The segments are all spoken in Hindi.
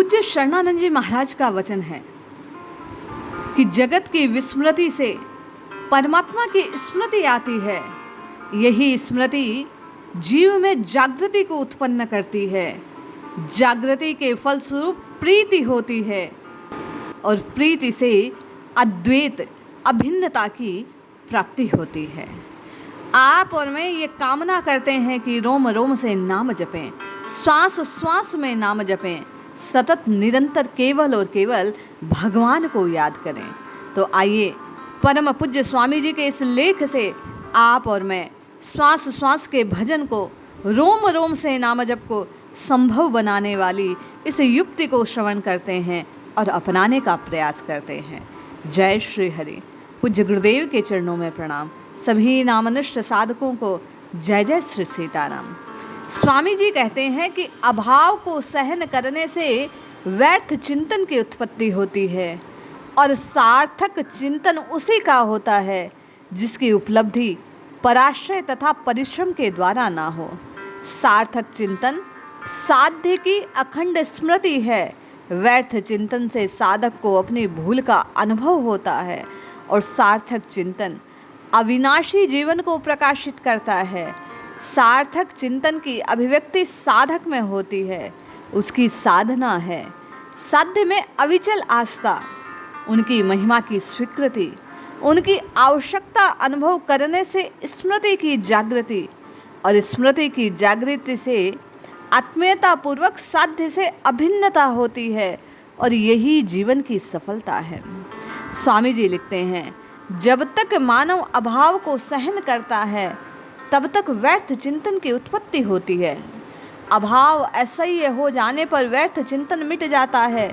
पूज्य शरणानंद जी महाराज का वचन है कि जगत की विस्मृति से परमात्मा की स्मृति आती है। यही स्मृति जीव में जागृति को उत्पन्न करती है। जागृति के फलस्वरूप प्रीति होती है और प्रीति से अद्वैत अभिन्नता की प्राप्ति होती है। आप और मैं ये कामना करते हैं कि रोम रोम से नाम जपें, श्वास श्वास में नाम जपें, सतत निरंतर केवल और केवल भगवान को याद करें। तो आइए परम पूज्य स्वामी जी के इस लेख से आप और मैं श्वास श्वास के भजन को, रोम रोम से नाम जप को संभव बनाने वाली इस युक्ति को श्रवण करते हैं और अपनाने का प्रयास करते हैं। जय श्री हरि। पूज्य गुरुदेव के चरणों में प्रणाम। सभी नामनिष्ठ साधकों को जय जय श्री सीताराम। स्वामी जी कहते हैं कि अभाव को सहन करने से व्यर्थ चिंतन की उत्पत्ति होती है और सार्थक चिंतन उसी का होता है जिसकी उपलब्धि पराश्रय तथा परिश्रम के द्वारा ना हो। सार्थक चिंतन साध्य की अखंड स्मृति है। व्यर्थ चिंतन से साधक को अपनी भूल का अनुभव होता है और सार्थक चिंतन अविनाशी जीवन को प्रकाशित करता है। सार्थक चिंतन की अभिव्यक्ति साधक में होती है, उसकी साधना है। साध्य में अविचल आस्था, उनकी महिमा की स्वीकृति, उनकी आवश्यकता अनुभव करने से स्मृति की जागृति और स्मृति की जागृति से आत्मीयता पूर्वक साध्य से अभिन्नता होती है और यही जीवन की सफलता है। स्वामी जी लिखते हैं, जब तक मानव अभाव को सहन करता है तब तक व्यर्थ चिंतन की उत्पत्ति होती है। अभाव असह्य हो जाने पर व्यर्थ चिंतन मिट जाता है,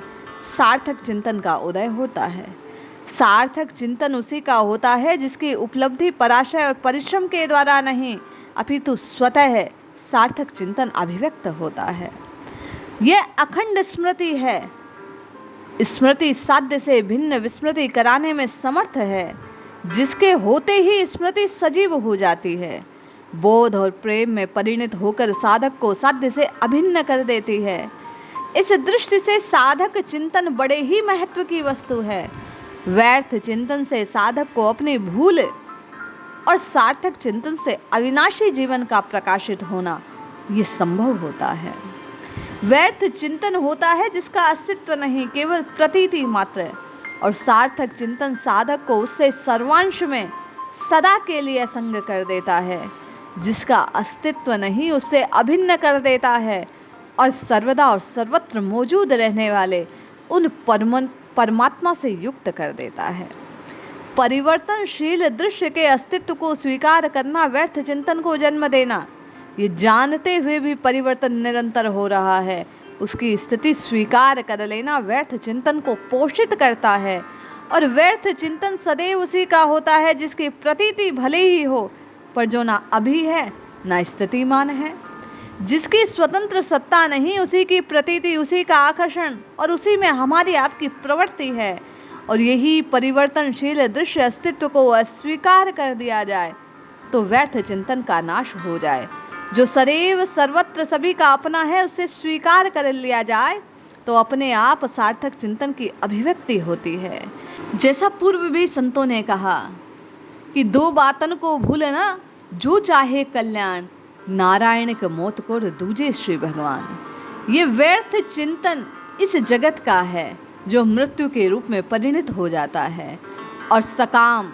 सार्थक चिंतन का उदय होता है। सार्थक चिंतन उसी का होता है जिसकी उपलब्धि पराशय और परिश्रम के द्वारा नहीं अपितु स्वतः सार्थक चिंतन अभिव्यक्त होता है। यह अखंड स्मृति है। स्मृति साध्य से भिन्न विस्मृति कराने में समर्थ है, जिसके होते ही स्मृति सजीव हो जाती है। बोध और प्रेम में परिणत होकर साधक को साध्य से अभिन्न कर देती है। इस दृष्टि से साधक चिंतन बड़े ही महत्व की वस्तु है। व्यर्थ चिंतन से साधक को अपनी भूल और सार्थक चिंतन से अविनाशी जीवन का प्रकाशित होना ये संभव होता है। व्यर्थ चिंतन होता है जिसका अस्तित्व नहीं, केवल प्रतीति मात्र, और सार्थक चिंतन साधक को उससे सर्वांश में सदा के लिए असंग कर देता है, जिसका अस्तित्व नहीं उससे अभिन्न कर देता है और सर्वदा और सर्वत्र मौजूद रहने वाले उन परमात्मा से युक्त कर देता है। परिवर्तनशील दृश्य के अस्तित्व को स्वीकार करना व्यर्थ चिंतन को जन्म देना, ये जानते हुए भी परिवर्तन निरंतर हो रहा है, उसकी स्थिति स्वीकार कर लेना व्यर्थ चिंतन को पोषित करता है। और व्यर्थ चिंतन सदैव उसी का होता है जिसकी प्रतीति भले ही हो पर जो ना अभी है ना स्थितिमान है, जिसकी स्वतंत्र सत्ता नहीं, उसी की प्रतीति, उसी का आकर्षण और उसी में हमारी आपकी प्रवृत्ति है। और यही परिवर्तनशील दृश्य अस्तित्व को अस्वीकार कर दिया जाए तो व्यर्थ चिंतन का नाश हो जाए। जो सदैव सर्वत्र सभी का अपना है उसे स्वीकार कर लिया जाए तो अपने आप सार्थक चिंतन की अभिव्यक्ति होती है। जैसा पूर्व भी संतों ने कहा कि दो बातन को भूलना जो चाहे कल्याण, नारायण के मोत को दूजे श्री भगवान। ये व्यर्थ चिंतन इस जगत का है जो मृत्यु के रूप में परिणत हो जाता है, और सकाम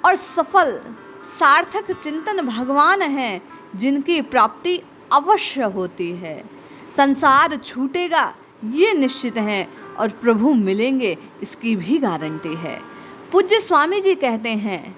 और सफल सार्थक चिंतन भगवान हैं जिनकी प्राप्ति अवश्य होती है। संसार छूटेगा ये निश्चित है और प्रभु मिलेंगे इसकी भी गारंटी है। पूज्य स्वामी जी कहते हैं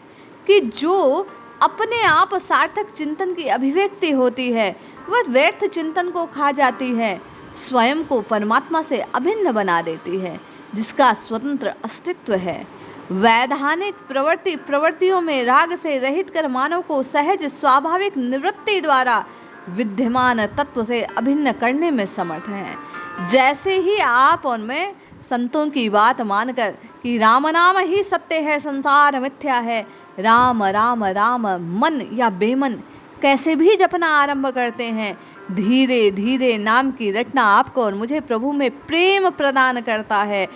कि जो अपने आप सार्थक चिंतन की अभिव्यक्ति होती है वह व्यर्थ चिंतन को खा जाती है, स्वयं को परमात्मा से अभिन्न बना देती है, जिसका स्वतंत्र अस्तित्व है। वैधानिक प्रवृत्तियों में राग से रहित कर मानव को सहज स्वाभाविक निवृत्ति द्वारा विद्यमान तत्व से अभिन्न करने में समर्थ हैं। जैसे ही आप और मैं संतों की बात मानकर कि राम नाम ही सत्य है, संसार मिथ्या है, राम राम राम मन या बेमन कैसे भी जपना आरंभ करते हैं, धीरे धीरे नाम की रटना आपको और मुझे प्रभु में प्रेम प्रदान करता है।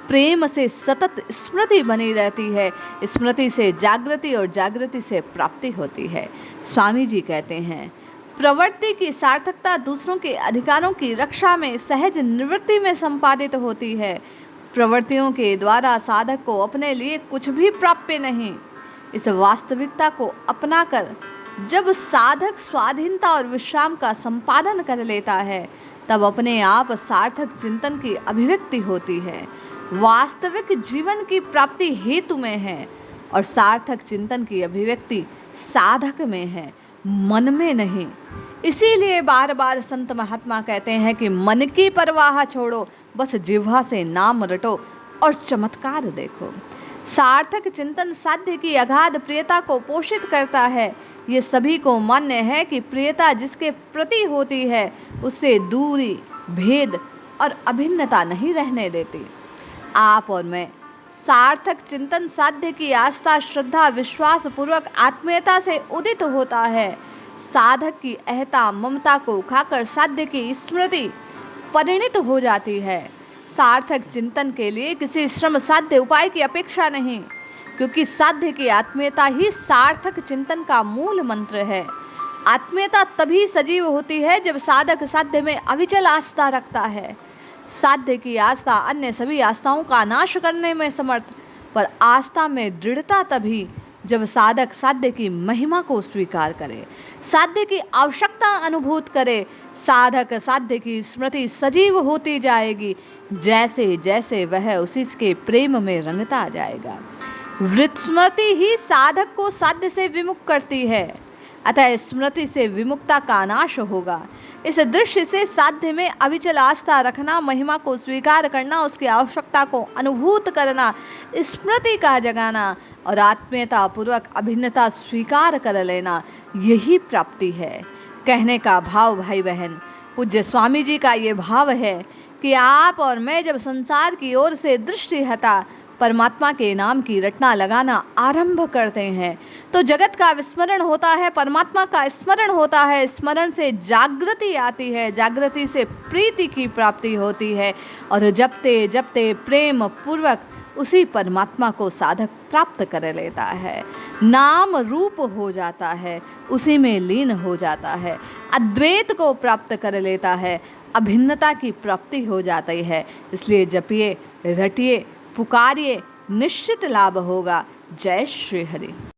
प्रेम से सतत स्मृति बनी रहती है, स्मृति से जागृति और जागृति से प्राप्ति होती है। स्वामी जी कहते हैं, प्रवृत्ति की सार्थकता दूसरों के अधिकारों की रक्षा में सहज निवृत्ति में संपादित होती है। प्रवृत्तियों के द्वारा साधक को अपने लिए कुछ भी प्राप्य नहीं। इस वास्तविकता को अपनाकर जब साधक स्वाधीनता और विश्राम का संपादन कर लेता है, तब अपने आप सार्थक चिंतन की अभिव्यक्ति होती है। वास्तविक जीवन की प्राप्ति हेतु में है और सार्थक चिंतन की अभिव्यक्ति साधक में है, मन में नहीं। इसीलिए बार बार संत महात्मा कहते हैं कि मन की परवाह छोड़ो, बस जिह्वा से नाम रटो और चमत्कार देखो। सार्थक चिंतन साध्य की अगाध प्रियता को पोषित करता है। ये सभी को मान्य है कि प्रियता जिसके प्रति होती है उससे दूरी, भेद और अभिन्नता नहीं रहने देती। आप और मैं सार्थक चिंतन साध्य की आस्था, श्रद्धा, विश्वास पूर्वक आत्मीयता से उदित होता है। साधक की अहता, ममता को खाकर साध्य की स्मृति परिणित हो जाती है। सार्थक चिंतन के लिए किसी श्रम साध्य उपाय की अपेक्षा नहीं, क्योंकि साध्य की आत्मीयता ही सार्थक चिंतन का मूल मंत्र है। आत्मीयता तभी सजीव होती है जब साधक साध्य में अविचल आस्था रखता है। साध्य की आस्था अन्य सभी आस्थाओं का नाश करने में समर्थ, पर आस्था में दृढ़ता तभी जब साधक साध्य की महिमा को स्वीकार करे, साध्य की आवश्यकता अनुभूत करे। साधक साध्य की स्मृति सजीव होती जाएगी जैसे जैसे वह उसी के प्रेम में रंगता जाएगा। वृत्त-स्मृति ही साधक को साध्य से विमुख करती है, अतः स्मृति से विमुक्ता का नाश होगा। इस दृश्य से साध्य में अविचल आस्था रखना, महिमा को स्वीकार करना, उसकी आवश्यकता को अनुभूत करना, स्मृति का जगाना और आत्मीयता पूर्वक अभिन्नता स्वीकार कर लेना, यही प्राप्ति है। कहने का भाव भाई बहन, पूज्य स्वामी जी का ये भाव है कि आप और मैं जब संसार की ओर से दृष्टि हटा परमात्मा के नाम की रटना लगाना आरंभ करते हैं तो जगत का विस्मरण होता है, परमात्मा का स्मरण होता है। स्मरण से जागृति आती है, जागृति से प्रीति की प्राप्ति होती है और जपते जपते प्रेम पूर्वक उसी परमात्मा को साधक प्राप्त कर लेता है। नाम रूप हो जाता है, उसी में लीन हो जाता है, अद्वैत को प्राप्त कर लेता है, अभिन्नता की प्राप्ति हो जाती है। इसलिए जपिए, रटिए, पुकारिए, निश्चित लाभ होगा। जय श्री हरि।